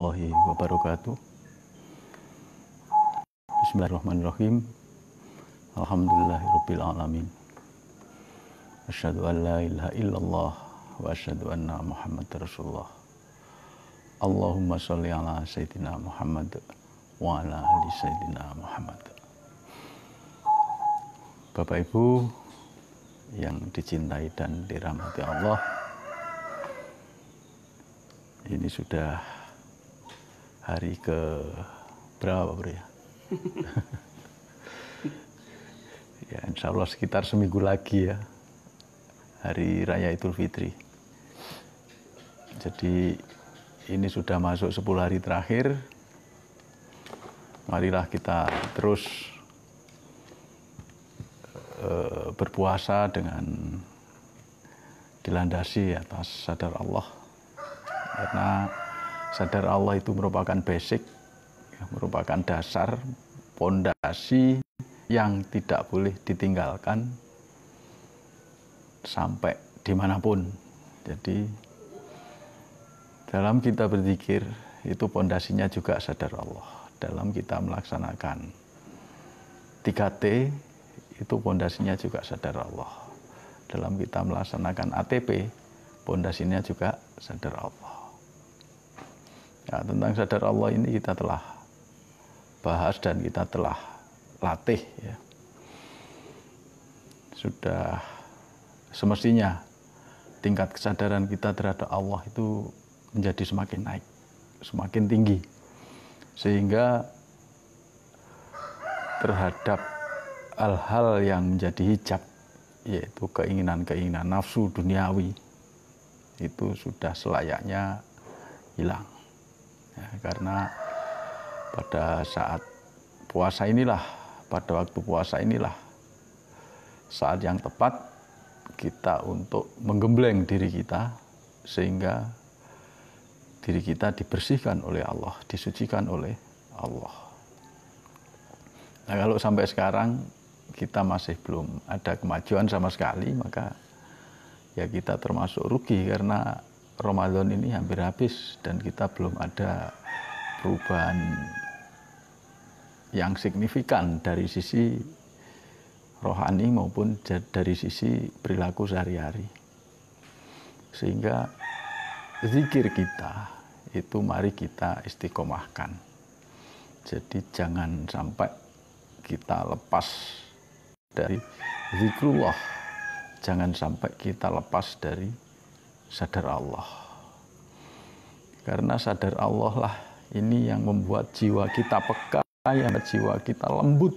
warahmatullahi wabarakatuh. Bismillahirrahmanirrahim. Alhamdulillahirabbil alamin. Asyhadu an la ilaha illallah wa asyhadu anna Muhammadar Rasulullah. Allahumma sholli ala sayyidina Muhammad wa ala ali sayyidina Muhammad. Bapak Ibu yang dicintai dan dirahmati Allah, ini sudah hari ke berapa, Bro ya? Ya, insya Allah sekitar seminggu lagi ya, Hari Raya Idul Fitri. Jadi ini sudah masuk 10 hari terakhir. Marilah kita terus berpuasa dengan dilandasi atas sadar Allah. Karena sadar Allah itu merupakan basic, merupakan dasar, pondasi yang tidak boleh ditinggalkan sampai dimanapun. Jadi dalam kita berzikir itu pondasinya juga sadar Allah. Dalam kita melaksanakan 3T itu pondasinya juga sadar Allah. Dalam kita melaksanakan ATP pondasinya juga sadar Allah. Ya, tentang sadar Allah ini kita telah bahas dan kita telah latih ya. Sudah semestinya tingkat kesadaran kita terhadap Allah itu menjadi semakin naik, semakin tinggi, sehingga terhadap hal-hal yang menjadi hijab, yaitu keinginan-keinginan nafsu duniawi, itu sudah selayaknya hilang ya, karena pada saat puasa inilah, pada waktu puasa inilah saat yang tepat kita untuk menggembleng diri kita sehingga diri kita dibersihkan oleh Allah, disucikan oleh Allah. Nah, kalau sampai sekarang kita masih belum ada kemajuan sama sekali, maka ya kita termasuk rugi karena Ramadan ini hampir habis dan kita belum ada perubahan yang signifikan dari sisi rohani maupun dari sisi perilaku sehari-hari. Sehingga zikir kita itu mari kita istiqomahkan. Jadi jangan sampai kita lepas dari zikrullah, jangan sampai kita lepas dari sadar Allah. Karena sadar Allah lah ini yang membuat jiwa kita peka, yang membuat jiwa kita lembut.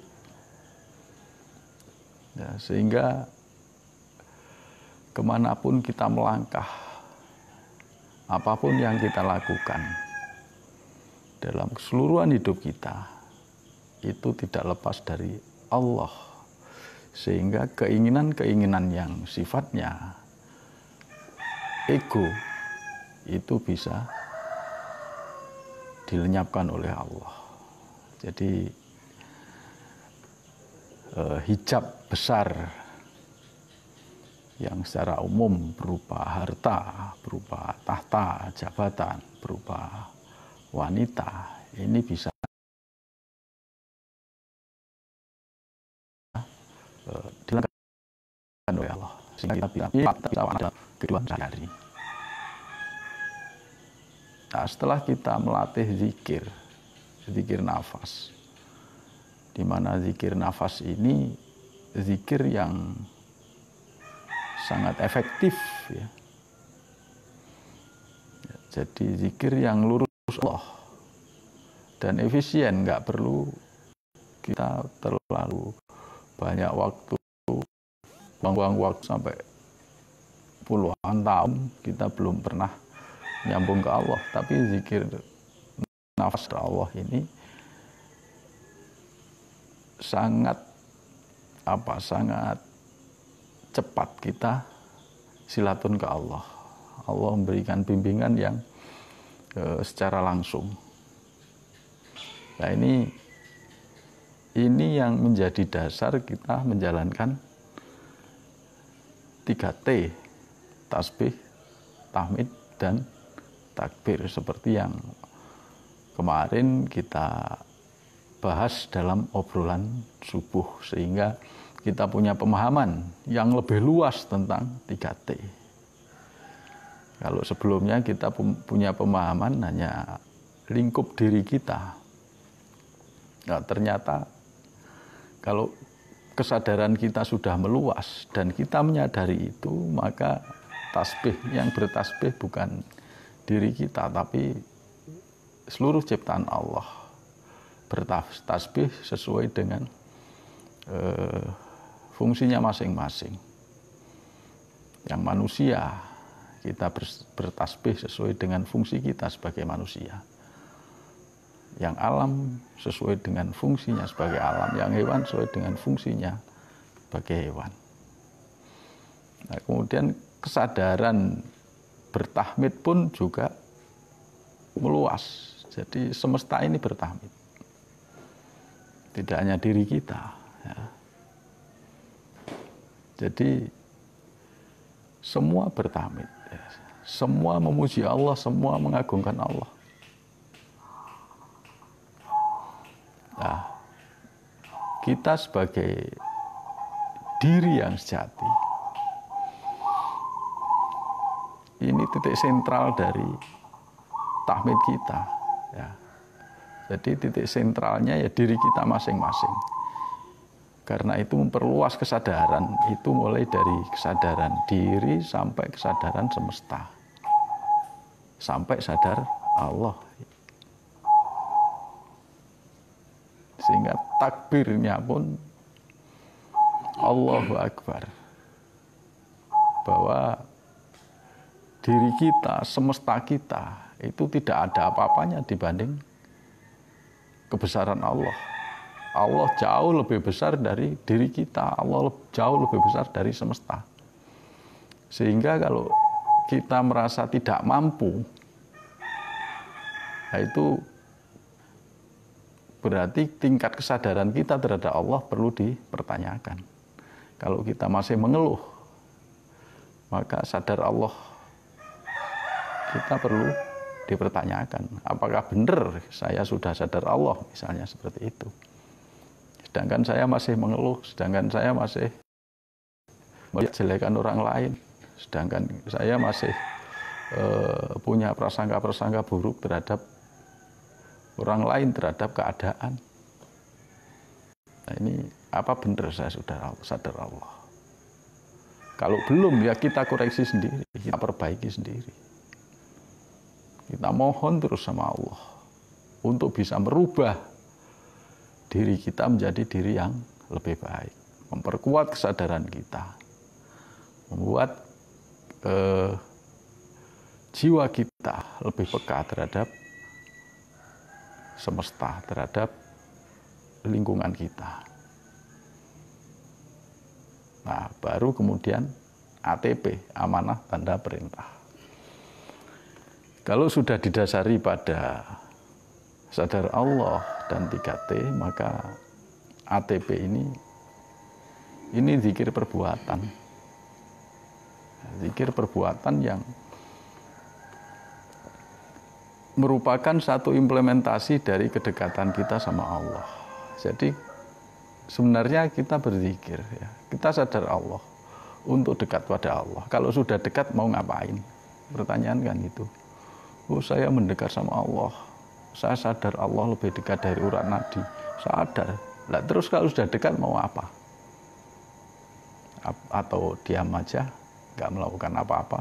Ya, sehingga kemanapun kita melangkah, apapun yang kita lakukan dalam keseluruhan hidup kita, itu tidak lepas dari Allah. Sehingga keinginan-keinginan yang sifatnya ego itu bisa dilenyapkan oleh Allah. Jadi hijab besar yang secara umum berupa harta, berupa tahta, jabatan, berupa wanita, ini bisa dilakukan oleh Allah. Sehingga kita bisa ada kehidupan sehari-hari. Nah, setelah kita melatih zikir nafas, di mana zikir nafas ini zikir yang sangat efektif ya. Jadi zikir yang lurus Allah dan efisien, nggak perlu kita terlalu banyak waktu, buang-buang waktu sampai puluhan tahun kita belum pernah nyambung ke Allah. Tapi zikir nafas Allah ini sangat cepat kita silatun ke Allah. Allah memberikan bimbingan yang secara langsung. Nah, ini yang menjadi dasar kita menjalankan 3T, tasbih, tahmid, dan takbir, seperti yang kemarin kita bahas dalam obrolan subuh, sehingga kita punya pemahaman yang lebih luas tentang 3T. Kalau sebelumnya kita punya pemahaman hanya lingkup diri kita. Nah, ternyata kalau kesadaran kita sudah meluas dan kita menyadari itu, maka tasbih yang bertasbih bukan diri kita, tapi seluruh ciptaan Allah bertasbih sesuai dengan fungsinya masing-masing. Yang manusia, kita bertasbih sesuai dengan fungsi kita sebagai manusia. Yang alam sesuai dengan fungsinya sebagai alam, yang hewan sesuai dengan fungsinya sebagai hewan. Nah, kemudian kesadaran bertahmid pun juga meluas. Jadi semesta ini bertahmid. Tidak hanya diri kita. Ya. Jadi semua bertahmid. Ya. Semua memuji Allah, semua mengagungkan Allah. Nah, kita sebagai diri yang sejati, ini titik sentral dari tahmid kita. Ya. Jadi titik sentralnya ya diri kita masing-masing. Karena itu memperluas kesadaran, itu mulai dari kesadaran diri sampai kesadaran semesta. Sampai sadar Allah. Sehingga takbirnya pun Allahu Akbar. Bahwa diri kita, semesta kita, itu tidak ada apa-apanya dibanding kebesaran Allah. Allah jauh lebih besar dari diri kita. Allah jauh lebih besar dari semesta. Sehingga kalau kita merasa tidak mampu, nah itu berarti tingkat kesadaran kita terhadap Allah perlu dipertanyakan. Kalau kita masih mengeluh, maka sadar Allah kita perlu dipertanyakan. Apakah benar saya sudah sadar Allah, misalnya seperti itu. Sedangkan saya masih mengeluh, sedangkan saya masih melihat jelekan orang lain, sedangkan saya masih punya prasangka-prasangka buruk terhadap orang lain, terhadap keadaan. Nah, ini apa benar saya sudah sadar Allah? Kalau belum, ya kita koreksi sendiri, kita perbaiki sendiri. Kita mohon terus sama Allah untuk bisa merubah diri kita menjadi diri yang lebih baik, memperkuat kesadaran kita, membuat jiwa kita lebih peka terhadap semesta, terhadap lingkungan kita. Nah, baru kemudian ATP, amanah tanda perintah. Kalau sudah didasari pada sadar Allah dan 3T, maka ATP ini zikir perbuatan. Zikir perbuatan yang merupakan satu implementasi dari kedekatan kita sama Allah. Jadi sebenarnya kita berzikir, ya. Kita sadar Allah untuk dekat pada Allah. Kalau sudah dekat mau ngapain? Pertanyaan kan gitu. Oh, saya mendekat sama Allah. Saya sadar Allah lebih dekat dari urat nadi. Sadar. Nah, terus kalau sudah dekat mau apa? Atau diam aja, nggak melakukan apa-apa?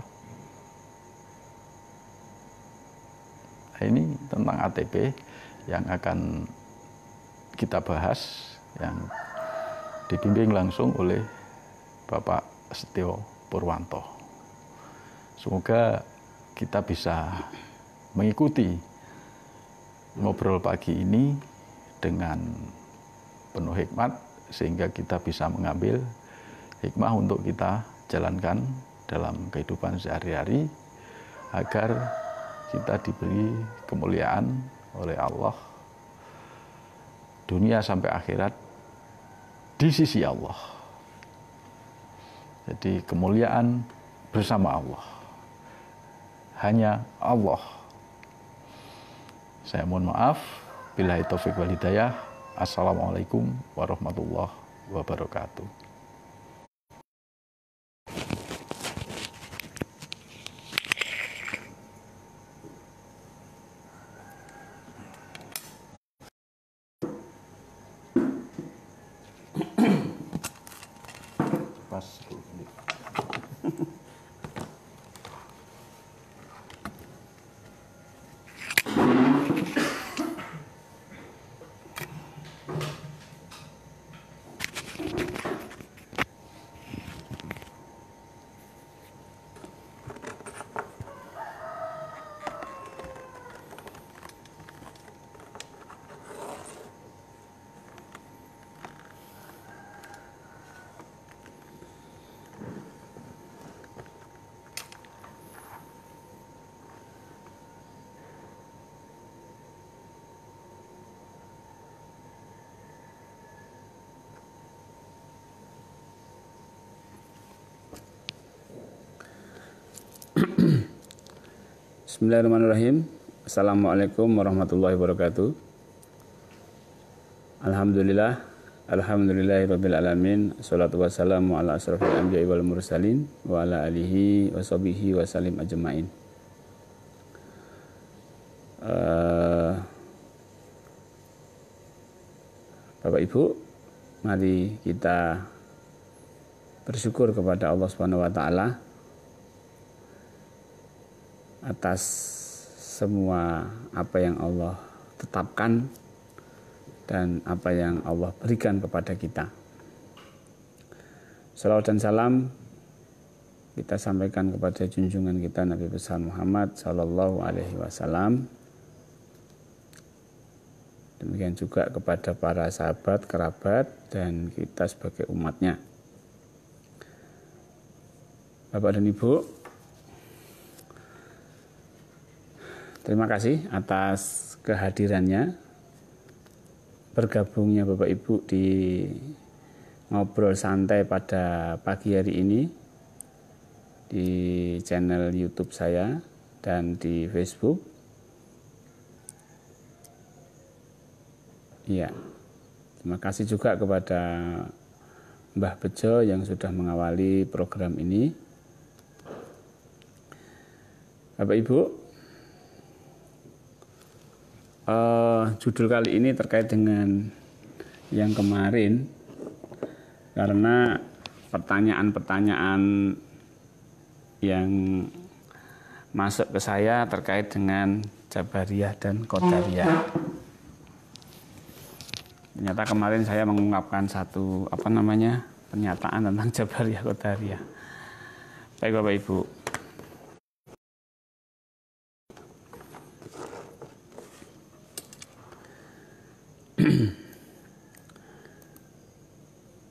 Nah, ini tentang ATP yang akan kita bahas, yang dibimbing langsung oleh Bapak Setio Purwanto. Semoga kita bisa mengikuti ngobrol pagi ini dengan penuh hikmat, sehingga kita bisa mengambil hikmah untuk kita jalankan dalam kehidupan sehari-hari, agar kita diberi kemuliaan oleh Allah dunia sampai akhirat di sisi Allah. Jadi kemuliaan bersama Allah. Hanya Allah Saya mohon maaf. Billahi taufik wal hidayah. Assalamualaikum warahmatullahi wabarakatuh. Pas. Bismillahirrahmanirrahim. Assalamualaikum warahmatullahi wabarakatuh. Alhamdulillahirabbil alamin. Shalatu wassalamu ala asrofil anbiya'i wal mursalin wa ala alihi wa sahbihi wa salim ajmain. Bapak Ibu, mari kita bersyukur kepada Allah Subhanahu wa taala atas semua apa yang Allah tetapkan dan apa yang Allah berikan kepada kita. Salawat dan salam kita sampaikan kepada junjungan kita Nabi besar Muhammad Sallallahu Alaihi Wasallam. Demikian juga kepada para sahabat, kerabat, dan kita sebagai umatnya. Bapak dan Ibu, terima kasih atas kehadirannya, bergabungnya Bapak Ibu di ngobrol santai pada pagi hari ini di channel YouTube saya dan di Facebook. Iya, terima kasih juga kepada Mbah Bejo yang sudah mengawali program ini. Bapak Ibu, judul kali ini terkait dengan yang kemarin, karena pertanyaan-pertanyaan yang masuk ke saya terkait dengan Jabariyah dan Qadariyah. Ternyata kemarin saya mengungkapkan satu pernyataan tentang Jabariyah Qadariyah. Baik Bapak Ibu,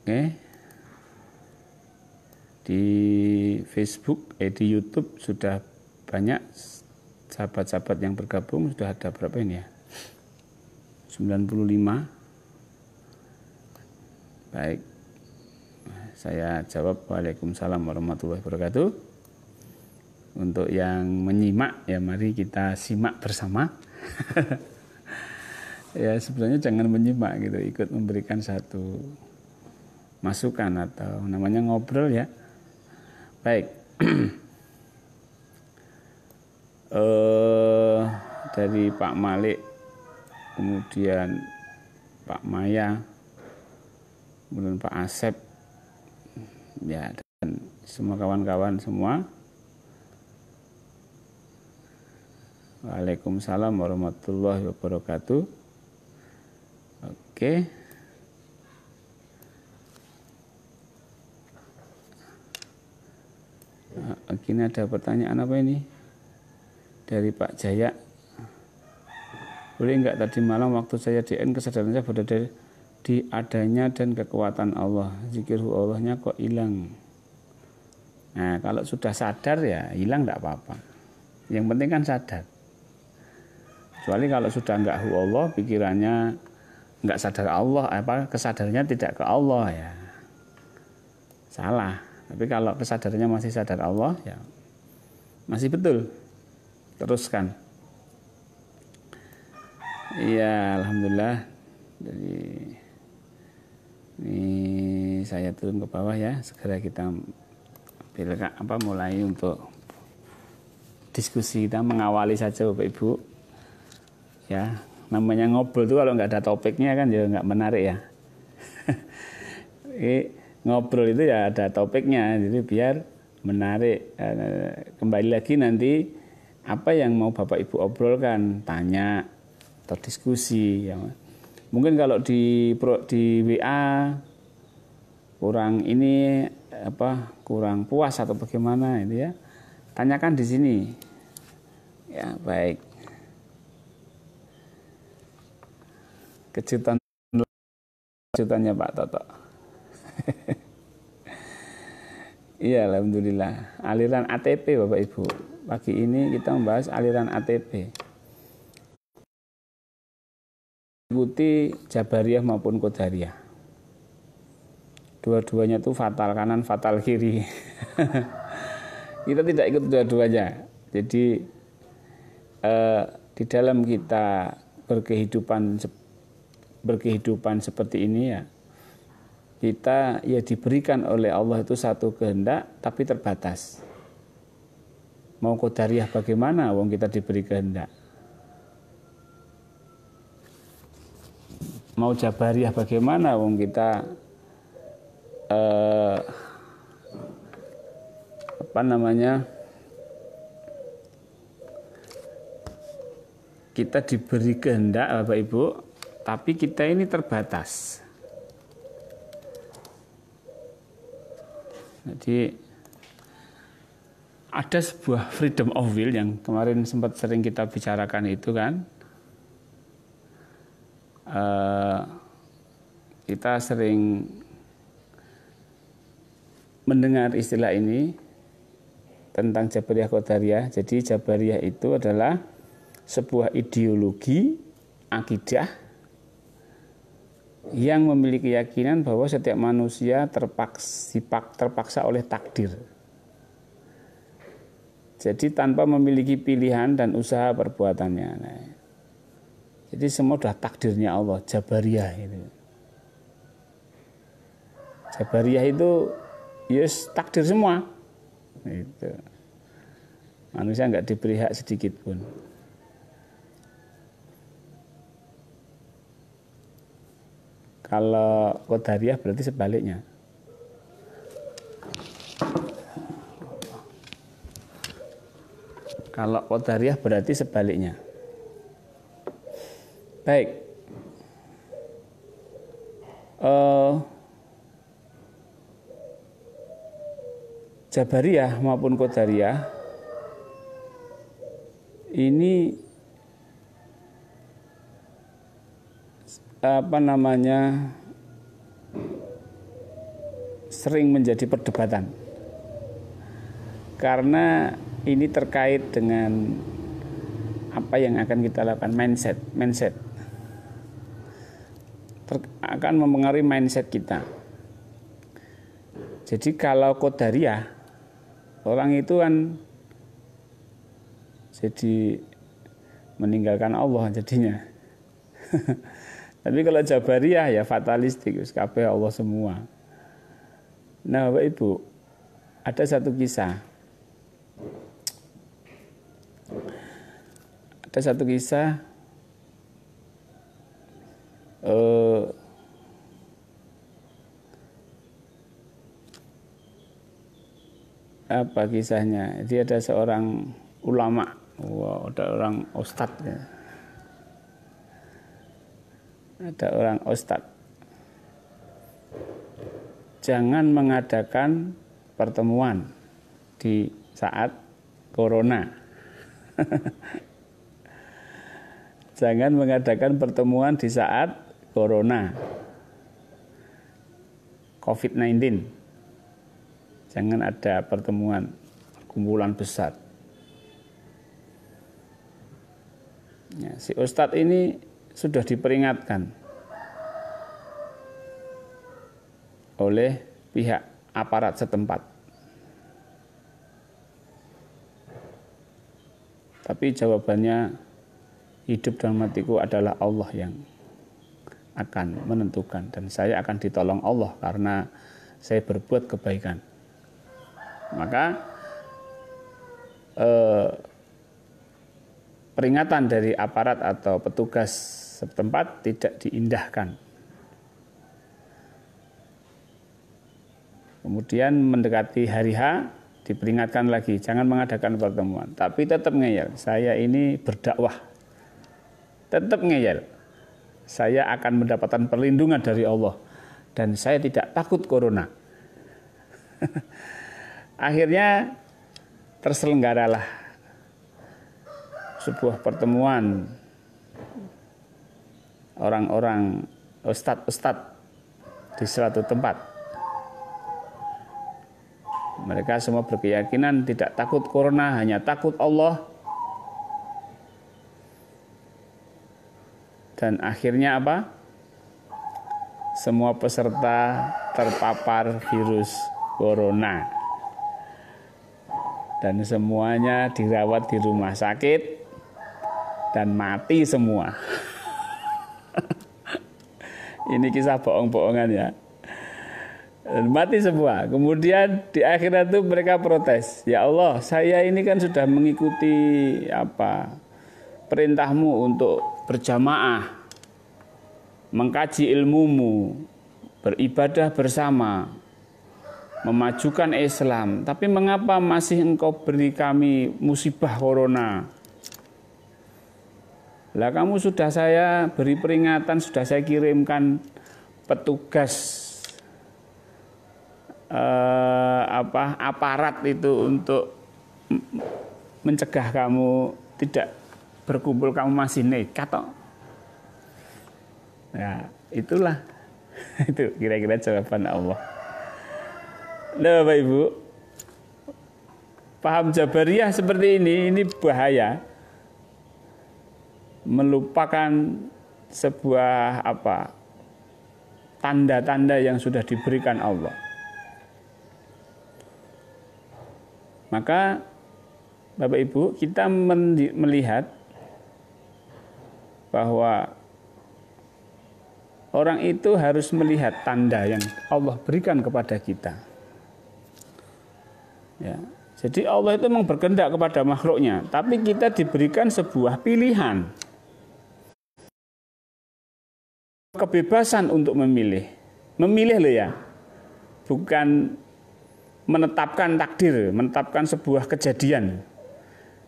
oke. Di Facebook, di YouTube sudah banyak sahabat-sahabat yang bergabung. Sudah ada berapa ini ya? 95. Baik, saya jawab Waalaikumsalam warahmatullahi wabarakatuh. Untuk yang menyimak, ya mari kita simak bersama. Ya sebenarnya jangan menyimak gitu, ikut memberikan satu masukan atau namanya ngobrol ya. Baik. Dari Pak Malik, kemudian Pak Maya, kemudian Pak Asep, ya, dan semua kawan-kawan semua. Waalaikumsalam warahmatullahi wabarakatuh. Oke. Ini ada pertanyaan apa ini? Dari Pak Jaya. Boleh enggak tadi malam waktu saya DN kesadaran saya berada di adanya dan kekuatan Allah. Zikirhu Allahnya kok hilang. Nah, kalau sudah sadar ya hilang enggak apa-apa. Yang penting kan sadar. Kecuali kalau sudah enggak hu Allah, pikirannya enggak sadar Allah, kesadarannya tidak ke Allah ya. Salah. Tapi kalau kesadarannya masih sadar Allah ya masih betul. Teruskan. Iya, alhamdulillah. Jadi ini saya turun ke bawah ya. Segera kita mulai untuk diskusi kita, mengawali saja Bapak Ibu. Ya, namanya ngobrol tuh kalau nggak ada topiknya kan ya nggak menarik ya. Ngobrol itu ya ada topiknya, jadi biar menarik. Kembali lagi nanti apa yang mau Bapak Ibu obrolkan, tanya atau diskusi ya. Mungkin kalau di WA kurang ini kurang puas atau bagaimana itu ya, tanyakan di sini. Ya, baik. Kejutannya Pak Toto. Iya, alhamdulillah. Aliran ATP Bapak Ibu. Pagi ini kita membahas aliran ATP. Ikuti Jabariyah maupun Qadariyah. Dua-duanya itu fatal kanan, fatal kiri. Kita tidak ikut dua-duanya. Jadi di dalam kita berkehidupan seperti ini ya, kita ya diberikan oleh Allah itu satu kehendak tapi terbatas. Mau Qadariyah bagaimana wong kita diberi kehendak? Mau Jabariyah bagaimana wong kita kita diberi kehendak Bapak Ibu, tapi kita ini terbatas. Jadi ada sebuah freedom of will yang kemarin sempat sering kita bicarakan itu kan. Kita sering mendengar istilah ini tentang Jabariyah Qadariyah. Jadi Jabariyah itu adalah sebuah ideologi akidah yang memiliki keyakinan bahwa setiap manusia terpaksa oleh takdir. Jadi tanpa memiliki pilihan dan usaha perbuatannya. Jadi semua sudah takdirnya Allah, Jabariyah itu. Jabariyah itu yes, takdir semua. Itu. Manusia nggak diberi hak sedikit pun. Kalau Qadariyah berarti sebaliknya. Kalau Qadariyah berarti sebaliknya. Baik. Jabariyah maupun Qadariyah ini sering menjadi perdebatan karena ini terkait dengan apa yang akan kita lakukan, mindset akan mempengaruhi mindset kita. Jadi kalau Qadariyah, orang itu kan jadi meninggalkan Allah jadinya. Tapi kalau Jabariyah ya fatalistik, kabeh Allah semua. Nah, Bapak Ibu, ada satu kisah. Apa kisahnya? Dia ada seorang ulama, ada orang ustadz ya. Ada orang ustadz. Jangan mengadakan pertemuan di saat corona. Jangan mengadakan pertemuan di saat corona. COVID-19. Jangan ada pertemuan kumpulan besar. Ya, si ustadz ini sudah diperingatkan oleh pihak aparat setempat. Tapi jawabannya hidup dan matiku adalah Allah yang akan menentukan, dan saya akan ditolong Allah karena saya berbuat kebaikan. Maka peringatan dari aparat atau petugas setempat tidak diindahkan. Kemudian mendekati hari H, diperingatkan lagi, jangan mengadakan pertemuan. Tapi tetap ngeyel, saya ini berdakwah. Tetap ngeyel, saya akan mendapatkan perlindungan dari Allah. Dan saya tidak takut corona. Akhirnya terselenggaralah sebuah pertemuan orang-orang ustadz-ustadz di suatu tempat. Mereka semua berkeyakinan tidak takut corona, hanya takut Allah. Dan akhirnya apa? Semua peserta terpapar virus corona. Dan semuanya dirawat di rumah sakit dan mati semua. Ini kisah bohong-bohongan ya. Dan mati semua. Kemudian di akhirat itu mereka protes. Ya Allah, saya ini kan sudah mengikuti perintahmu untuk berjamaah, mengkaji ilmumu, beribadah bersama, memajukan Islam. Tapi mengapa masih engkau beri kami musibah corona? Lah kamu sudah saya beri peringatan, sudah saya kirimkan petugas aparat itu untuk mencegah kamu tidak berkumpul, kamu masih nekat toh. Ya, itulah itu kira-kira jawaban Allah. Nah, Bapak Ibu, paham Jabariyah seperti ini bahaya. Melupakan sebuah tanda-tanda yang sudah diberikan Allah. Maka Bapak Ibu, kita melihat bahwa orang itu harus melihat tanda yang Allah berikan kepada kita. Ya, jadi Allah itu memang berkehendak kepada makhluknya, tapi kita diberikan sebuah pilihan, kebebasan untuk memilih. Memilih loh ya, bukan menetapkan takdir, menetapkan sebuah kejadian.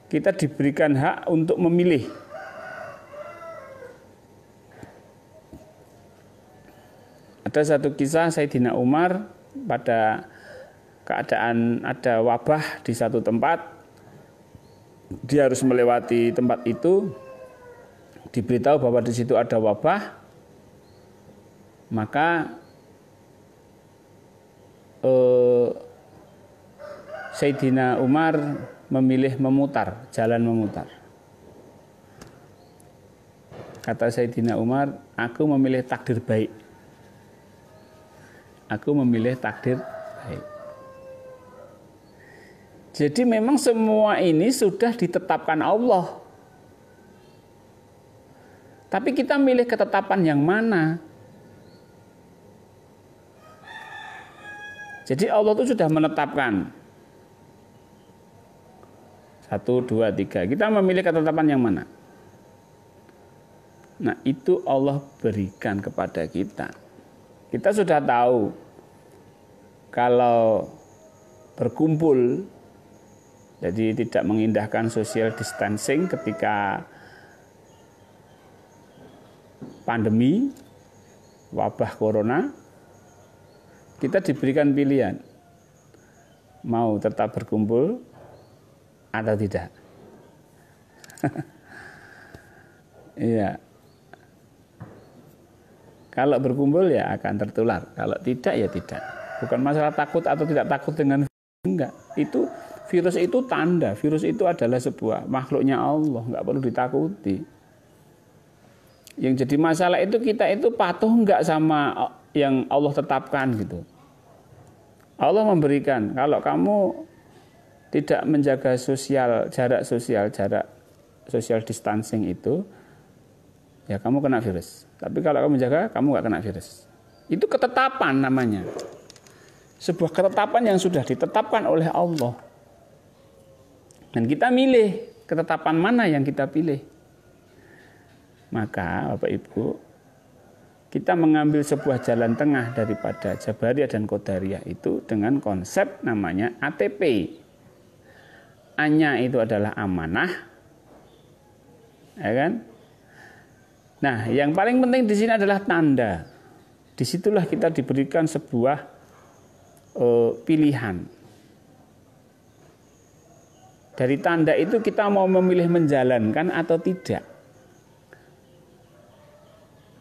Kita diberikan hak untuk memilih. Ada satu kisah Sayyidina Umar pada keadaan ada wabah di satu tempat. Dia harus melewati tempat itu. Diberitahu bahwa di situ ada wabah. Maka Sayyidina Umar memilih memutar, jalan memutar. Kata Sayyidina Umar, aku memilih takdir baik. Aku memilih takdir baik. Jadi memang semua ini sudah ditetapkan Allah. Tapi kita milih ketetapan yang mana? Jadi Allah itu sudah menetapkan 1, 2, 3. Kita memilih ketetapan yang mana? Nah, itu Allah berikan kepada kita. Kita sudah tahu kalau berkumpul, jadi tidak mengindahkan social distancing ketika pandemi, wabah corona, kita diberikan pilihan. Mau tetap berkumpul atau tidak. Iya. Kalau berkumpul ya akan tertular, kalau tidak ya tidak. Bukan masalah takut atau tidak takut dengan virus, enggak. Itu virus itu tanda, virus itu adalah sebuah makhluknya Allah, enggak perlu ditakuti. Yang jadi masalah itu kita itu patuh enggak sama yang Allah tetapkan gitu. Allah memberikan, kalau kamu tidak menjaga jarak social distancing itu, ya kamu kena virus. Tapi kalau kamu jaga, kamu nggak kena virus. Itu ketetapan namanya. Sebuah ketetapan yang sudah ditetapkan oleh Allah. Dan kita milih ketetapan mana yang kita pilih. Maka Bapak Ibu, kita mengambil sebuah jalan tengah daripada Jabariyah dan Qadariyah itu dengan konsep namanya ATP. A-nya itu adalah amanah, ya kan? Nah, yang paling penting di sini adalah tanda. Disitulah kita diberikan sebuah pilihan. Dari tanda itu kita mau memilih menjalankan atau tidak.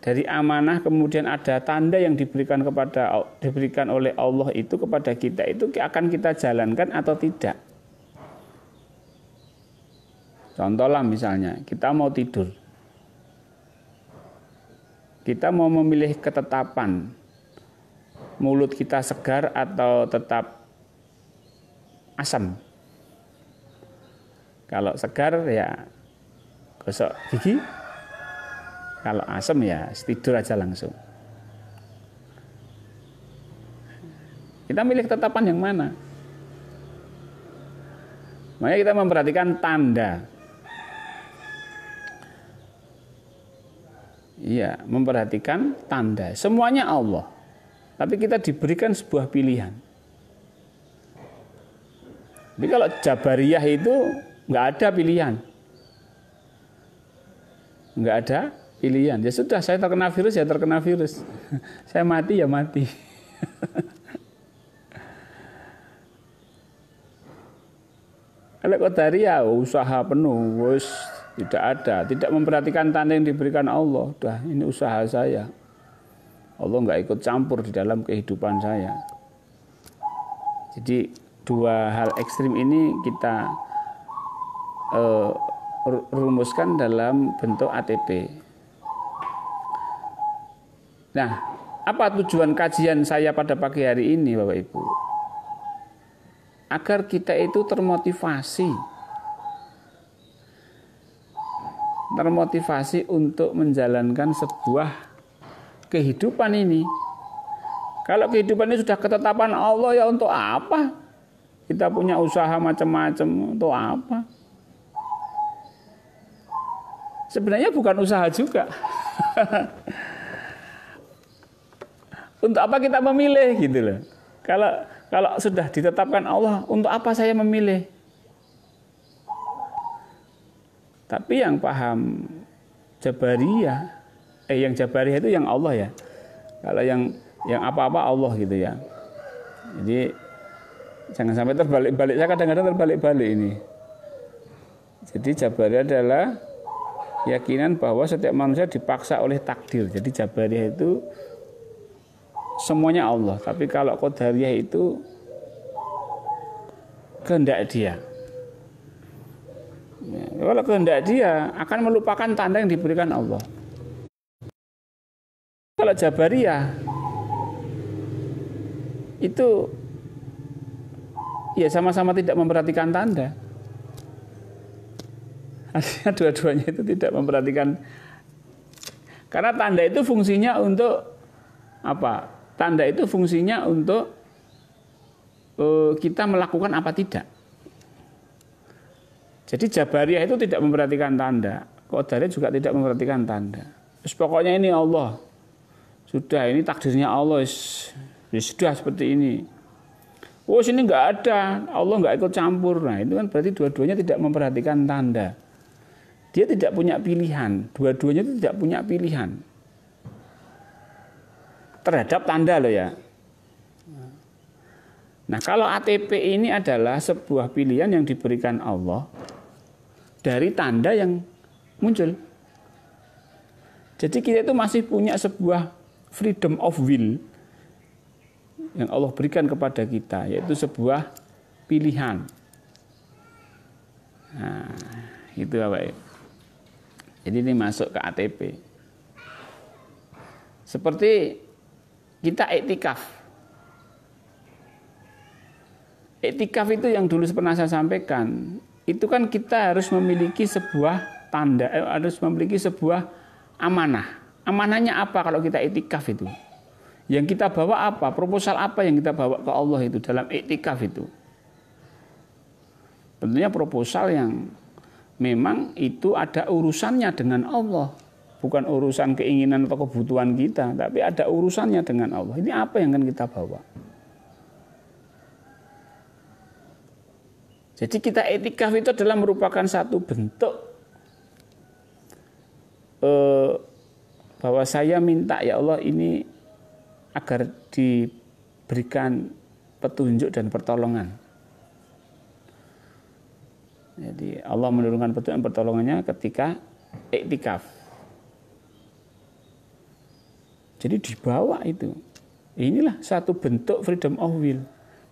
Dari amanah kemudian ada tanda yang diberikan oleh Allah itu kepada kita, itu akan kita jalankan atau tidak. Contohlah misalnya kita mau tidur, kita mau memilih ketetapan mulut kita segar atau tetap asam. Kalau segar ya gosok gigi, kalau asam ya tidur aja langsung. Kita milih ketetapan yang mana? Makanya kita memperhatikan tanda. Iya, memperhatikan tanda. Semuanya Allah. Tapi kita diberikan sebuah pilihan. Jadi kalau Jabariyah itu nggak ada pilihan. Nggak ada pilihan. Ya sudah, saya terkena virus ya terkena virus. Saya mati ya mati. Kalau Qadariyah usaha penuh, wis tidak ada, tidak memperhatikan tanda yang diberikan Allah. Dah, ini usaha saya. Allah nggak ikut campur di dalam kehidupan saya. Jadi dua hal ekstrim ini kita rumuskan dalam bentuk ATP. Nah, apa tujuan kajian saya pada pagi hari ini, Bapak Ibu? Agar kita itu termotivasi untuk menjalankan sebuah kehidupan ini. Kalau kehidupan ini sudah ketetapan Allah, ya untuk apa? Kita punya usaha macam-macam, untuk apa? Sebenarnya bukan usaha juga. Untuk apa kita memilih gitu loh. Kalau sudah ditetapkan Allah, untuk apa saya memilih? Tapi yang paham Jabariyah, yang Jabariyah itu yang Allah ya. Kalau yang apa-apa Allah gitu ya. Jadi jangan sampai terbalik-balik. Saya kadang-kadang terbalik-balik ini. Jadi Jabariyah adalah keyakinan bahwa setiap manusia dipaksa oleh takdir. Jadi Jabariyah itu semuanya Allah. Tapi kalau Qadariyah itu kehendak dia. Ya, kalau kehendak dia akan melupakan tanda yang diberikan Allah. Kalau Jabariyah itu ya sama-sama tidak memperhatikan tanda. Artinya dua-duanya itu tidak memperhatikan. Karena tanda itu fungsinya untuk apa? Tanda itu fungsinya untuk kita melakukan apa tidak. Jadi Jabariyah itu tidak memperhatikan tanda. Qadariyah juga tidak memperhatikan tanda. Terus pokoknya ini Allah. Sudah, ini takdirnya Allah. Sudah seperti ini. Oh, sini nggak ada. Allah nggak ikut campur. Nah, itu kan berarti dua-duanya tidak memperhatikan tanda. Dia tidak punya pilihan. Dua-duanya itu tidak punya pilihan terhadap tanda loh ya. Nah, kalau ATP ini adalah sebuah pilihan yang diberikan Allah dari tanda yang muncul. Jadi kita itu masih punya sebuah freedom of will yang Allah berikan kepada kita, yaitu sebuah pilihan. Nah, itu Bapak. Jadi ini masuk ke ATP. Seperti kita iktikaf. Iktikaf itu yang dulu pernah saya sampaikan, itu kan kita harus memiliki sebuah tanda, harus memiliki sebuah amanah. Amanahnya apa kalau kita iktikaf itu? Yang kita bawa apa? Proposal apa yang kita bawa ke Allah itu dalam iktikaf itu? Tentunya proposal yang memang itu ada urusannya dengan Allah. Bukan urusan keinginan atau kebutuhan kita, tapi ada urusannya dengan Allah. Ini apa yang akan kita bawa? Jadi kita iktikaf itu adalah merupakan satu bentuk bahwa saya minta ya Allah ini agar diberikan petunjuk dan pertolongan. Jadi Allah menurunkan petunjuk dan pertolongannya ketika iktikaf. Jadi dibawa itu. Inilah satu bentuk freedom of will.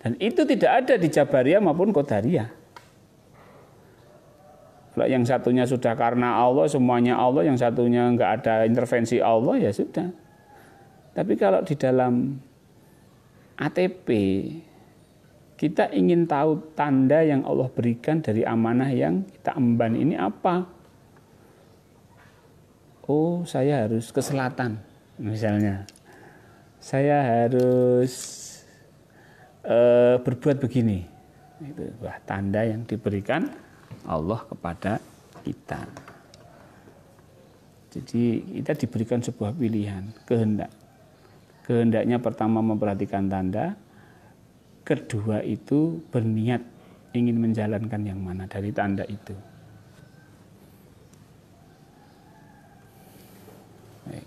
Dan itu tidak ada di Jabariyah maupun Qadariyah. Kalau yang satunya sudah karena Allah, semuanya Allah, yang satunya enggak ada intervensi Allah, ya sudah. Tapi kalau di dalam ATP, kita ingin tahu tanda yang Allah berikan dari amanah yang kita emban ini apa. Oh, saya harus ke selatan, misalnya. Saya harus berbuat begini. Itu tanda yang diberikan Allah kepada kita. Jadi kita diberikan sebuah pilihan, kehendak. Kehendaknya pertama memperhatikan tanda, kedua itu berniat ingin menjalankan yang mana dari tanda itu. Baik.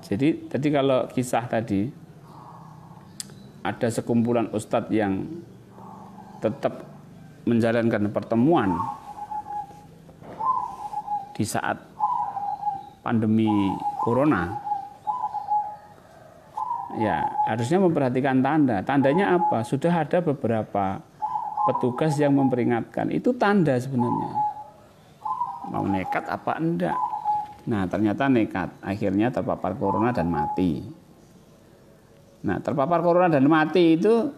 Jadi tadi kalau kisah tadi ada sekumpulan ustadz yang tetap menjalankan pertemuan di saat pandemi corona, ya harusnya memperhatikan tanda. Tandanya apa? Sudah ada beberapa petugas yang memperingatkan. Itu tanda sebenarnya. Mau nekat apa enggak? Nah ternyata nekat. Akhirnya terpapar corona dan mati. Nah terpapar corona dan mati itu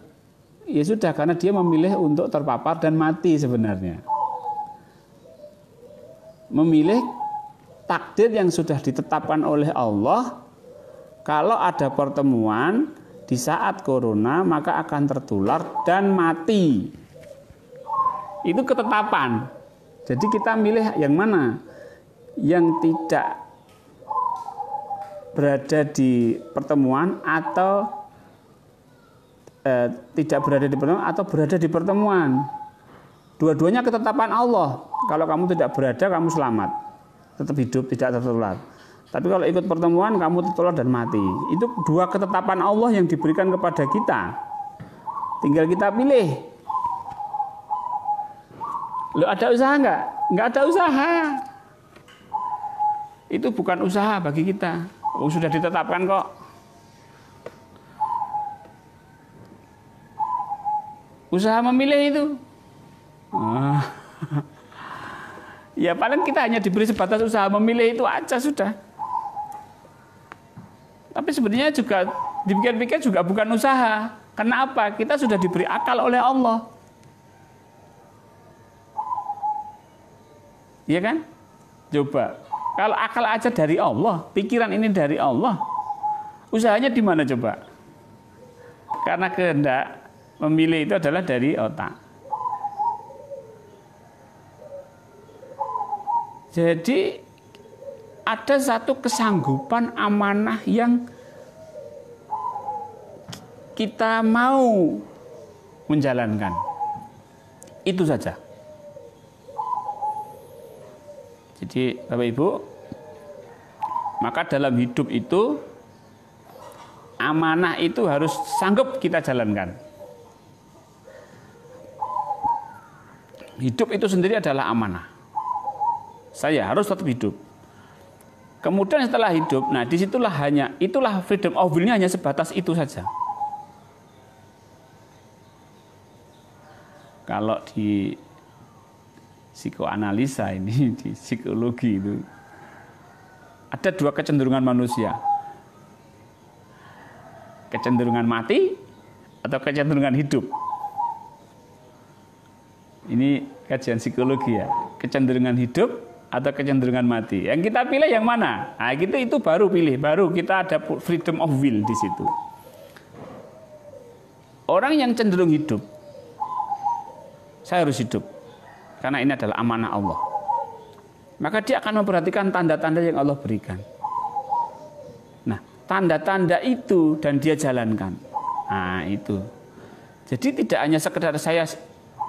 ya sudah, karena dia memilih untuk terpapar dan mati sebenarnya. Memilih takdir yang sudah ditetapkan oleh Allah. Kalau ada pertemuan di saat corona maka akan tertular dan mati. Itu ketetapan. Jadi kita milih yang mana? Yang tidak berada di pertemuan atau tidak berada di pertemuan atau berada di pertemuan. Dua-duanya ketetapan Allah. Kalau kamu tidak berada, kamu selamat, tetap hidup, tidak tertular. Tapi kalau ikut pertemuan, kamu tertular dan mati. Itu dua ketetapan Allah yang diberikan kepada kita. Tinggal kita pilih. Loh, ada usaha enggak? Enggak ada usaha. Itu bukan usaha bagi kita. Oh, sudah ditetapkan kok. Usaha memilih itu. Ya paling kita hanya diberi sebatas usaha memilih itu aja sudah. Tapi sebenarnya juga dipikir-pikir juga bukan usaha. Karena apa? Kita sudah diberi akal oleh Allah. Iya kan? Coba. Kalau akal aja dari Allah, pikiran ini dari Allah, usahanya di mana coba? Karena kehendak memilih itu adalah dari otak. Jadi ada satu kesanggupan amanah yang kita mau menjalankan. Itu saja. Jadi Bapak Ibu, maka dalam hidup itu amanah itu harus sanggup kita jalankan. Hidup itu sendiri adalah amanah. Saya harus tetap hidup. Kemudian setelah hidup, nah disitulah itulah freedom of will-nya hanya sebatas itu saja. Kalau di psikoanalisa ini, di psikologi itu ada dua kecenderungan manusia. Kecenderungan mati atau kecenderungan hidup. Ini kajian psikologi ya. Kecenderungan hidup atau kecenderungan mati. Yang kita pilih yang mana? Nah, itu baru pilih, baru kita ada freedom of will di situ. Orang yang cenderung hidup, saya harus hidup karena ini adalah amanah Allah. Maka dia akan memperhatikan tanda-tanda yang Allah berikan. Nah, tanda-tanda itu dan dia jalankan. Nah, itu. Jadi tidak hanya sekedar saya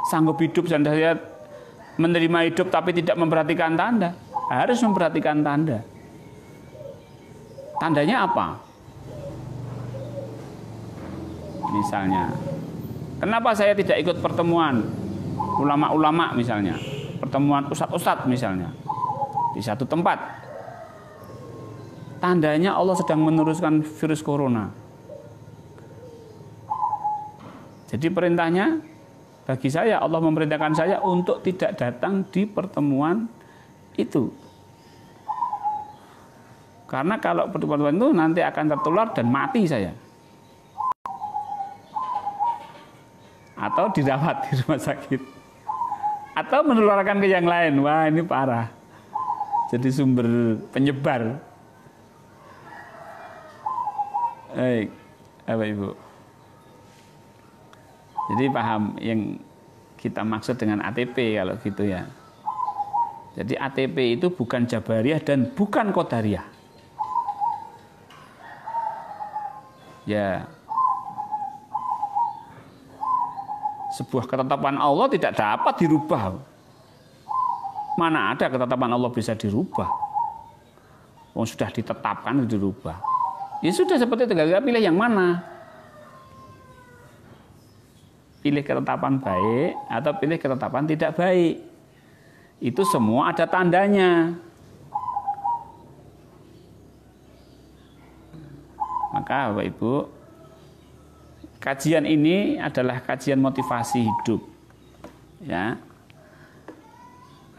sanggup hidup dan saya menerima hidup tapi tidak memperhatikan tanda. Harus memperhatikan tanda. Tandanya apa? Misalnya, kenapa saya tidak ikut pertemuan ulama-ulama misalnya, pertemuan ustadz-ustadz misalnya di satu tempat? Tandanya Allah sedang meneruskan virus corona. Jadi perintahnya bagi saya, Allah memerintahkan saya untuk tidak datang di pertemuan itu. Karena kalau pertemuan itu nanti akan tertular dan mati saya. Atau dirawat di rumah sakit. Atau menularkan ke yang lain. Wah, ini parah. Jadi sumber penyebar. Baik, Bapak Ibu. Jadi paham yang kita maksud dengan ATP kalau gitu ya. Jadi ATP itu bukan Jabariyah dan bukan Qadariyah. Ya. Sebuah ketetapan Allah tidak dapat dirubah. Mana ada ketetapan Allah bisa dirubah? Oh, sudah ditetapkan dirubah. Ya sudah seperti itu, tinggal pilih yang mana. Pilih ketetapan baik atau pilih ketetapan tidak baik. Itu semua ada tandanya. Maka Bapak Ibu, kajian ini adalah kajian motivasi hidup. Ya.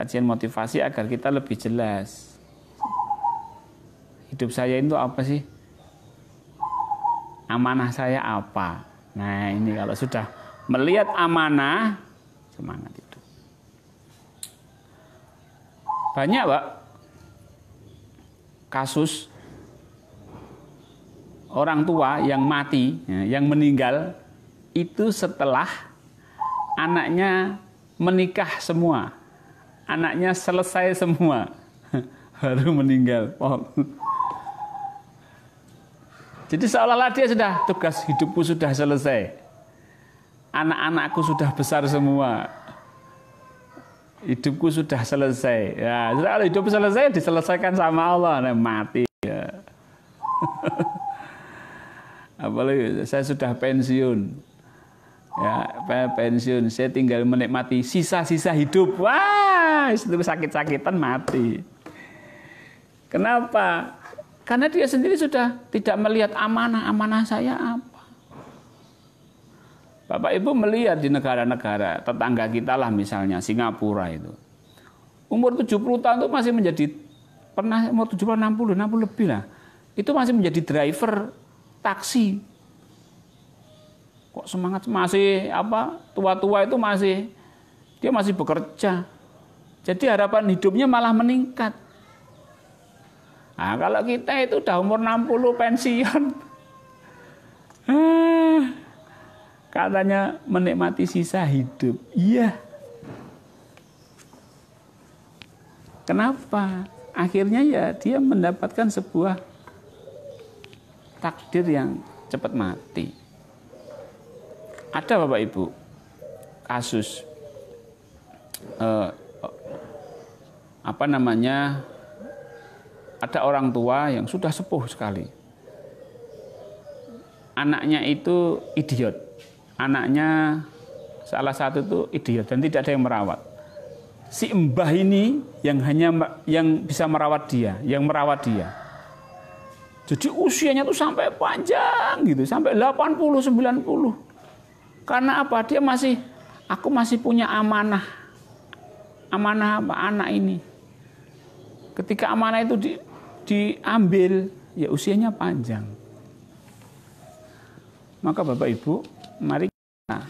Kajian motivasi agar kita lebih jelas. Hidup saya itu apa sih? Amanah saya apa? Nah, ini kalau sudah melihat amanah, semangat itu. Banyak, Pak, kasus orang tua yang mati, yang meninggal, itu setelah anaknya menikah semua. Anaknya selesai semua, baru meninggal. Oh. Jadi seolah-olah dia sudah, tugas hidupku sudah selesai. Anak-anakku sudah besar semua. Hidupku sudah selesai. Ya, kalau hidup selesai diselesaikan sama Allah, nah, mati ya. Apalagi saya sudah pensiun. Ya, pensiun, saya tinggal menikmati sisa-sisa hidup. Wah, itu sakit-sakitan mati. Kenapa? Karena dia sendiri sudah tidak melihat amanah saya apa. Bapak Ibu melihat di negara-negara tetangga kita lah, misalnya Singapura itu. Umur 70 tahun itu masih menjadi, pernah umur 70, 60 lebih lah. Itu masih menjadi driver taksi. Kok semangat masih tua-tua itu dia masih bekerja. Jadi harapan hidupnya malah meningkat. Nah, kalau kita itu udah umur 60 pensiun. Katanya menikmati sisa hidup. Iya. Kenapa? Akhirnya ya dia mendapatkan sebuah takdir yang cepat mati. Ada Bapak Ibu kasus ada orang tua yang sudah sepuh sekali. Anaknya itu idiot. Anaknya salah satu itu idiot dan tidak ada yang merawat. Si mbah ini yang bisa merawat dia, yang merawat dia. Jadi usianya tuh sampai panjang gitu, sampai 80 90. Karena apa? Aku masih punya amanah. Amanah apa? Anak ini. Ketika amanah itu diambil, ya usianya panjang. Maka Bapak Ibu, mari kita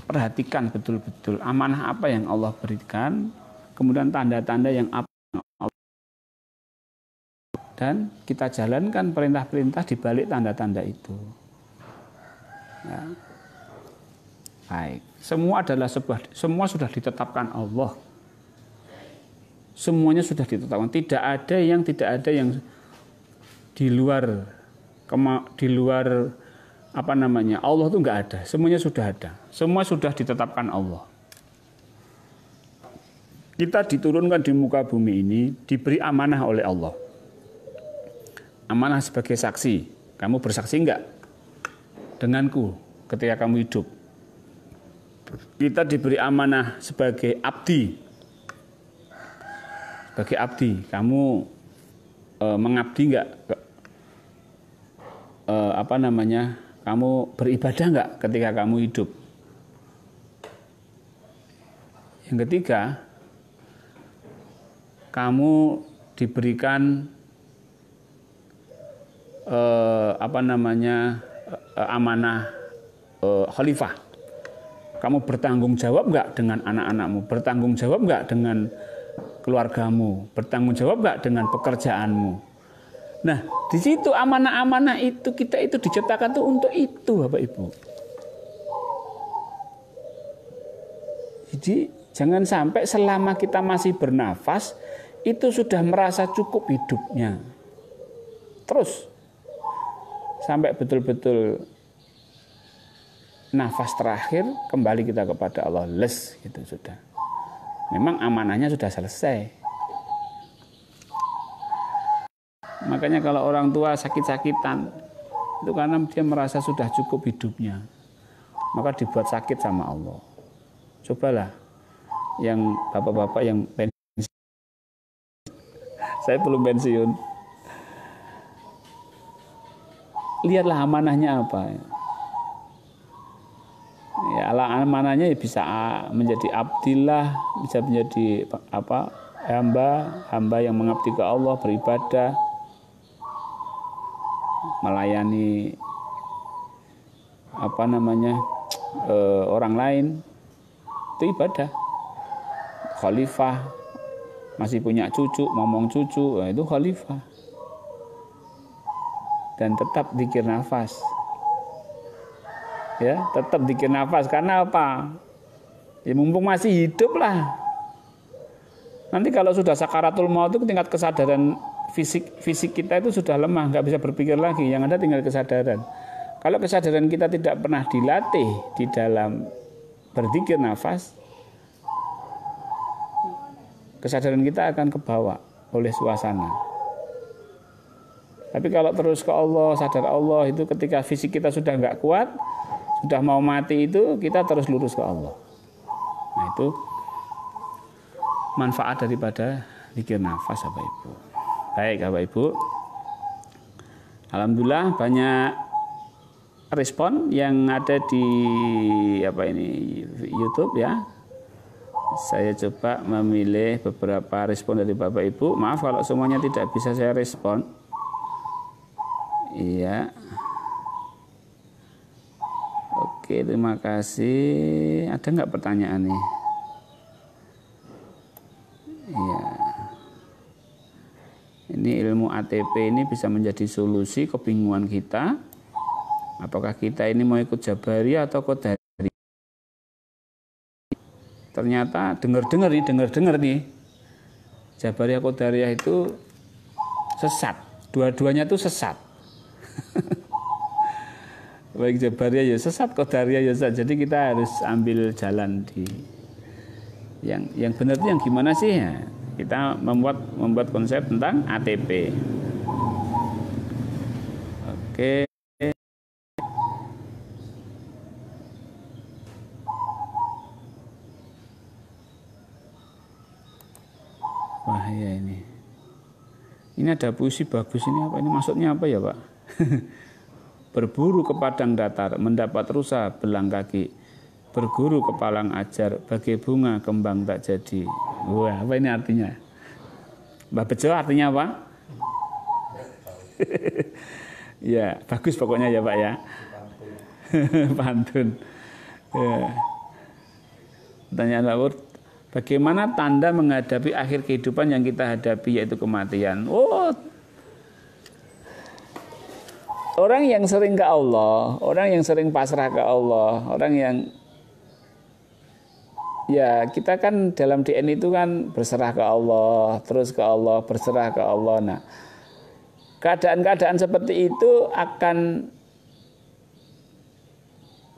perhatikan betul-betul amanah apa yang Allah berikan, kemudian tanda-tanda yang apa dan kita jalankan perintah-perintah di balik tanda-tanda itu. Ya. Baik, semua sudah ditetapkan Allah. Semuanya sudah ditetapkan. Tidak ada yang di luar apa namanya, Allah itu enggak ada. Semuanya sudah ada. Semua sudah ditetapkan Allah. Kita diturunkan di muka bumi ini diberi amanah oleh Allah. Amanah sebagai saksi. Kamu bersaksi enggak denganku ketika kamu hidup? Kita diberi amanah sebagai abdi. Sebagai abdi, kamu mengabdi enggak? Apa namanya? Kamu beribadah enggak ketika kamu hidup? Yang ketiga, kamu diberikan amanah khalifah. Kamu bertanggung jawab enggak dengan anak-anakmu? Bertanggung jawab enggak dengan keluargamu? Bertanggung jawab enggak dengan pekerjaanmu? Nah, di situ amanah-amanah itu kita itu diciptakan tuh untuk itu, Bapak Ibu. Jadi jangan sampai selama kita masih bernafas itu sudah merasa cukup hidupnya. Terus sampai betul-betul nafas terakhir kembali kita kepada Allah, les gitu sudah. Memang amanahnya sudah selesai. Makanya kalau orang tua sakit-sakitan itu karena dia merasa sudah cukup hidupnya, maka dibuat sakit sama Allah. Cobalah yang bapak-bapak yang pensiun, saya belum pensiun, lihatlah amanahnya apa. Ya, amanahnya bisa menjadi abdillah, bisa menjadi hamba yang mengabdi ke Allah, beribadah, melayani orang lain, itu ibadah. Khalifah, masih punya cucu, ngomong cucu, itu khalifah. Dan tetap dzikir nafas. Ya, tetap dzikir nafas. Karena apa? Ya mumpung masih hidup lah. Nanti kalau sudah sakaratul maut itu tingkat kesadaran fisik kita itu sudah lemah, nggak bisa berpikir lagi. Yang ada tinggal kesadaran. Kalau kesadaran kita tidak pernah dilatih di dalam berzikir nafas, kesadaran kita akan kebawa oleh suasana. Tapi kalau terus ke Allah, sadar Allah, itu ketika fisik kita sudah nggak kuat, sudah mau mati, itu kita terus lurus ke Allah. Nah, itu manfaat daripada zikir nafas, Bapak Ibu. Baik, Bapak Ibu. Alhamdulillah banyak respon yang ada di YouTube ya. Saya coba memilih beberapa respon dari Bapak Ibu. Maaf kalau semuanya tidak bisa saya respon. Iya. Oke, terima kasih. Ada nggak pertanyaan nih? Iya. Ini ilmu ATP ini bisa menjadi solusi kebingungan kita. Apakah kita ini mau ikut Jabariyah atau Qadariyah? Ternyata dengar-dengar nih. Jabariyah Qadariyah itu sesat. Dua-duanya itu sesat. Baik Jabariyah ya sesat, Qadariyah ya sesat. Jadi kita harus ambil jalan di yang benar itu yang gimana sih ya? Kita membuat konsep tentang ATP. Oke. Bahaya ini. Ini ada puisi bagus ini apa? Ini maksudnya apa ya, Pak? Berburu ke padang datar, mendapat rusa belang kaki. Berguru ke palang ajar, bagai bunga kembang tak jadi. Wah, apa ini artinya? Mbah Bejo artinya apa? Ya, bagus pokoknya ya, Pak ya. Pantun. Ya. Pertanyaan laur, Bagaimana tanda menghadapi akhir kehidupan yang kita hadapi, yaitu kematian. Oh, orang yang sering ke Allah, orang yang sering pasrah ke Allah, orang yang ya kita kan dalam DN itu kan berserah ke Allah, terus ke Allah, berserah ke Allah. Nah, keadaan-keadaan seperti itu akan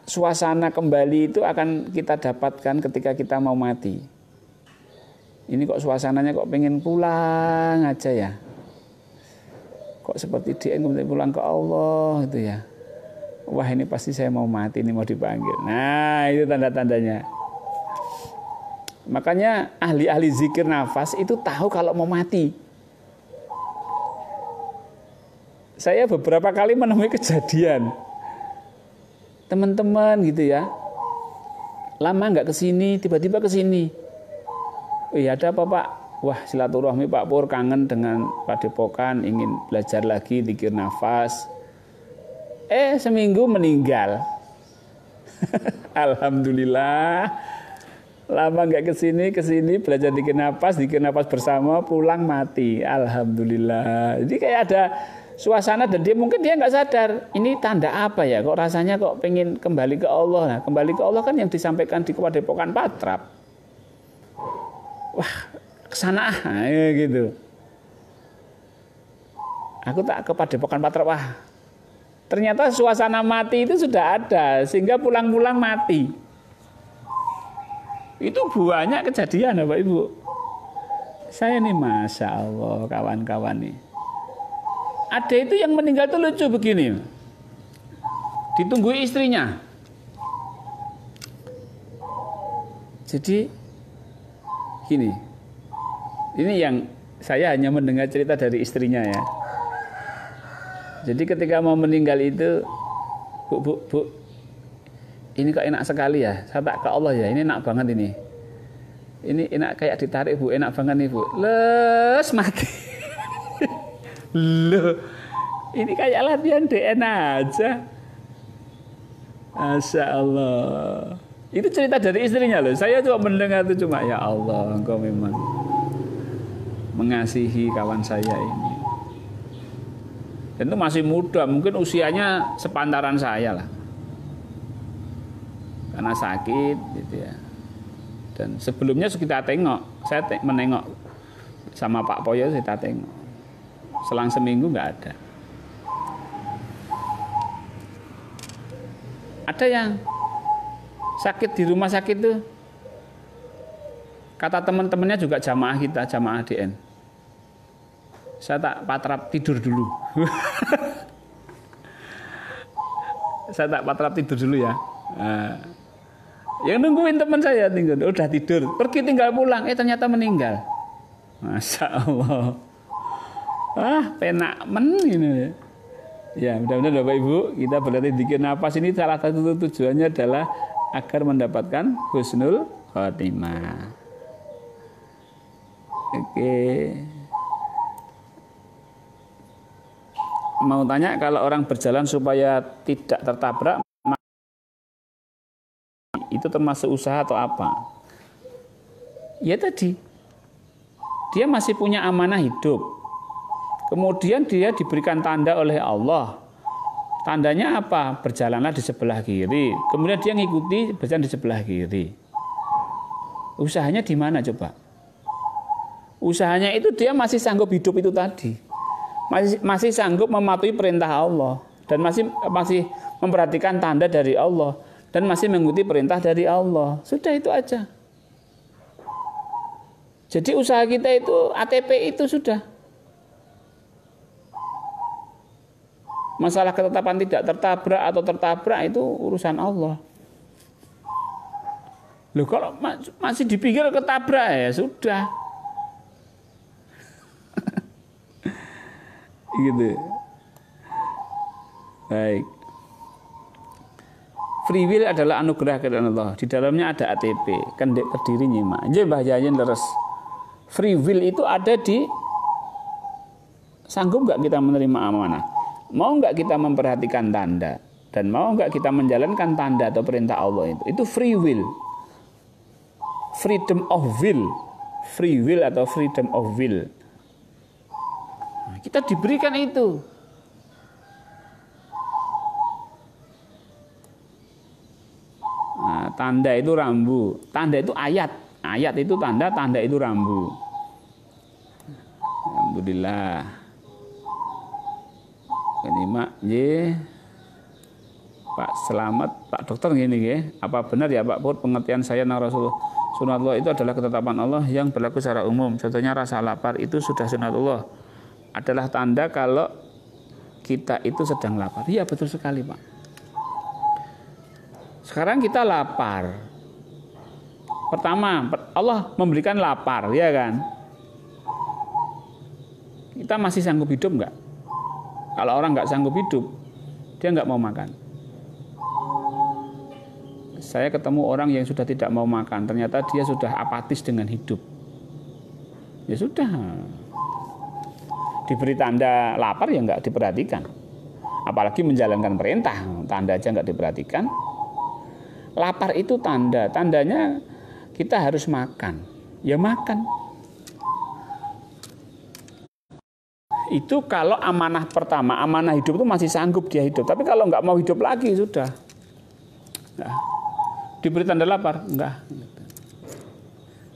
suasana kembali itu akan kita dapatkan ketika kita mau mati. Ini kok suasananya kok pengen pulang aja ya. Kok seperti DN kemudian pulang ke Allah gitu ya. Wah, ini pasti saya mau mati, ini mau dipanggil. Nah, itu tanda-tandanya. Makanya ahli-ahli zikir nafas itu tahu kalau mau mati. Saya beberapa kali menemui kejadian teman-teman gitu ya, lama nggak kesini, tiba-tiba kesini. Ada apa Pak? Wah, silaturahmi Pak Pur, kangen dengan Padepokan, ingin belajar lagi zikir nafas. Seminggu meninggal. Alhamdulillah. Lama nggak kesini belajar zikir nafas bersama, pulang mati. Alhamdulillah. Jadi kayak ada suasana dan mungkin dia nggak sadar ini tanda apa ya, kok rasanya kok pengen kembali ke Allah. Nah, kembali ke Allah kan yang disampaikan di Padepokan Patrap. Wah, kesana gitu. Aku tak ke Padepokan Patrap, wah ternyata suasana mati itu sudah ada sehingga pulang-pulang mati. Itu banyak kejadian Bapak Ibu. Saya nih Masya Allah kawan-kawan nih. Ada itu yang meninggal itu lucu begini. Ditunggu istrinya. Jadi gini. Ini yang saya hanya mendengar cerita dari istrinya ya. Jadi ketika mau meninggal itu, Bu, ini kok enak sekali ya. Saya tak ke Allah ya, ini enak banget ini. Ini enak kayak ditarik Bu, enak banget nih Bu. Les mati. Loh, ini kayak latihan DN aja. Masya Allah. Itu cerita dari istrinya loh. Saya cuma mendengar itu cuma ya Allah, engkau memang mengasihi kawan saya ini. Dan itu masih muda, mungkin usianya sepantaran saya lah. Karena sakit gitu ya. Dan sebelumnya kita tengok, saya menengok sama Pak Poyo, kita tengok. Selang seminggu nggak ada. Ada yang sakit di rumah sakit tuh, kata teman-temannya juga jamaah kita, jamaah DN. Saya tak patrap tidur dulu. Saya tak patrap tidur dulu ya. Nah, yang nungguin teman saya tinggal, udah tidur, pergi tinggal pulang, ternyata meninggal. Masya Allah. Penak ini. Ya, mudah-mudahan Bapak Ibu kita berlatih zikir nafas ini salah satu tujuannya adalah agar mendapatkan husnul khotimah. Oke. Mau tanya, kalau orang berjalan supaya tidak tertabrak itu termasuk usaha atau apa? Ya tadi. Dia masih punya amanah hidup. Kemudian dia diberikan tanda oleh Allah. Tandanya apa? Berjalanlah di sebelah kiri. Kemudian dia ngikuti berjalan di sebelah kiri. Usahanya di mana coba? Usahanya itu dia masih sanggup hidup itu tadi. Masih sanggup mematuhi perintah Allah. Dan masih memperhatikan tanda dari Allah. Dan masih mengikuti perintah dari Allah. Sudah itu aja. Jadi usaha kita itu, ATP itu sudah. Masalah ketetapan tidak tertabrak atau tertabrak itu urusan Allah. Loh, kalau masih dipikir ketabrak ya sudah. Gitu. Baik. Free will adalah anugerah dari Allah. Di dalamnya ada ATP, kendek terdiri nyimak. Jadi bahayanya leres. Free will itu ada di sanggup nggak kita menerima amanah? Mau nggak kita memperhatikan tanda? Dan mau nggak kita menjalankan tanda atau perintah Allah itu? Itu free will. freedom of will, free will atau freedom of will. Nah, kita diberikan itu. Nah, tanda itu rambu, tanda itu ayat, ayat itu tanda, tanda itu rambu. Alhamdulillah. Ini mak, Pak Selamat, Pak Dokter gini ya. Apa benar ya Pak Pur pengertian saya tentang Rasulullah? Sunatullah itu adalah ketetapan Allah yang berlaku secara umum. Contohnya rasa lapar itu sudah sunatullah. Adalah tanda kalau kita itu sedang lapar. Iya betul sekali Pak. Sekarang kita lapar. Pertama, Allah memberikan lapar, ya kan? Kita masih sanggup hidup nggak? Kalau orang nggak sanggup hidup, dia nggak mau makan. Saya ketemu orang yang sudah tidak mau makan, ternyata dia sudah apatis dengan hidup. Ya sudah, diberi tanda lapar ya nggak diperhatikan. Apalagi menjalankan perintah, tanda aja nggak diperhatikan. Lapar itu tanda, tandanya kita harus makan, ya makan. Itu kalau amanah pertama, amanah hidup itu masih sanggup dia hidup. Tapi kalau nggak mau hidup lagi sudah. Nah, diberi tanda lapar, enggak.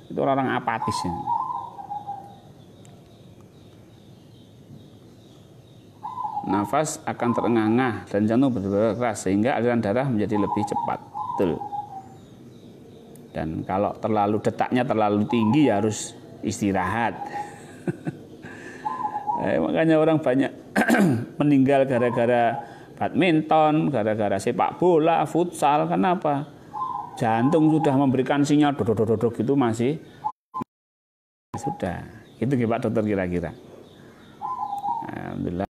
Itu orang-orang apatis. Ya. Nafas akan terengah-engah dan jantung berdebar keras sehingga aliran darah menjadi lebih cepat. Betul. Dan kalau terlalu detaknya terlalu tinggi ya harus istirahat. Makanya orang banyak meninggal gara-gara badminton, gara-gara sepak bola, futsal. Kenapa? Jantung sudah memberikan sinyal dodok-dodok itu masih sudah. Itu Pak Dokter kira-kira. Alhamdulillah.